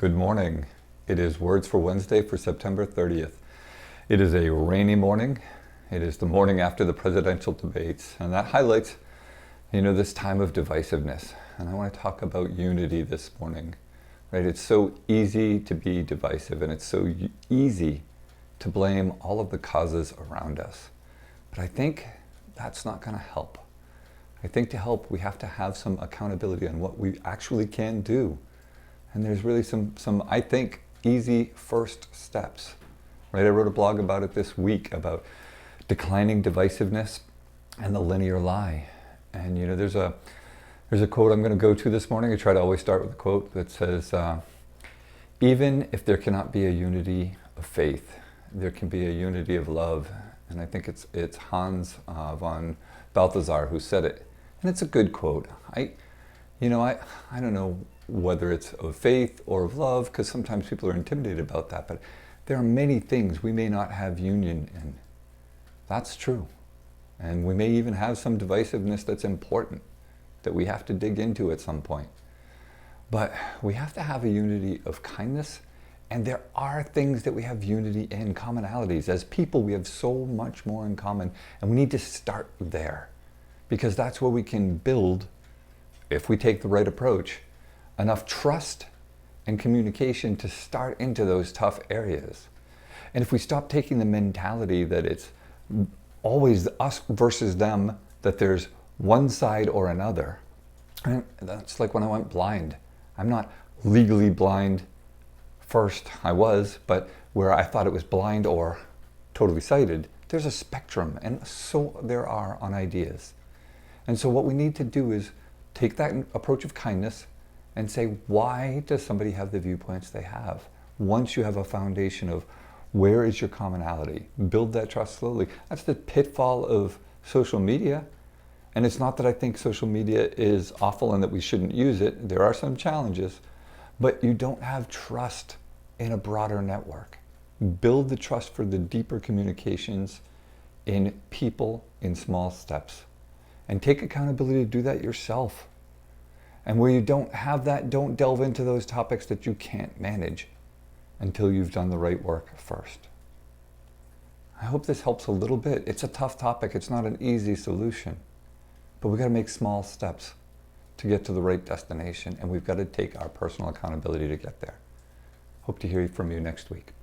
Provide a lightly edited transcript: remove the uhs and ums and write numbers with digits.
Good morning. It is Words for Wednesday for September 30th. It is a rainy morning. It is the morning after the presidential debates, and that highlights, this time of divisiveness. And I want to talk about unity this morning. Right? It's so easy to be divisive, and it's so easy to blame all of the causes around us. But I think that's not going to help. I think to help, we have to have some accountability on what we actually can do. And there's really some I think, easy first steps. Right? I wrote a blog about it this week about declining divisiveness and the linear lie. And there's a quote I'm going to go to this morning. I try to always start with a quote that says, even if there cannot be a unity of faith, there can be a unity of love. And I think it's Hans von Balthasar who said it. And it's a good quote. I don't know whether it's of faith or of love, because sometimes people are intimidated about that, but there are many things we may not have union in. That's true. And we may even have some divisiveness that's important, that we have to dig into at some point. But we have to have a unity of kindness, and there are things that we have unity in, commonalities. As people, we have so much more in common, and we need to start there, because that's where we can build, if we take the right approach, enough trust and communication to start into those tough areas. And if we stop taking the mentality that it's always us versus them, that there's one side or another, and that's like when I went blind. I'm not legally blind. First I was, but where I thought it was blind or totally sighted, there's a spectrum, and so there are on ideas. And so what we need to do is take that approach of kindness and say, why does somebody have the viewpoints they have? Once you have a foundation of where is your commonality, build that trust slowly. That's the pitfall of social media. And it's not that I think social media is awful and that we shouldn't use it. There are some challenges, but you don't have trust in a broader network. Build the trust for the deeper communications in people in small steps. And take accountability to do that yourself. And where you don't have that, don't delve into those topics that you can't manage until you've done the right work first. I hope this helps a little bit. It's a tough topic. It's not an easy solution. But we've got to make small steps to get to the right destination, and we've got to take our personal accountability to get there. Hope to hear from you next week.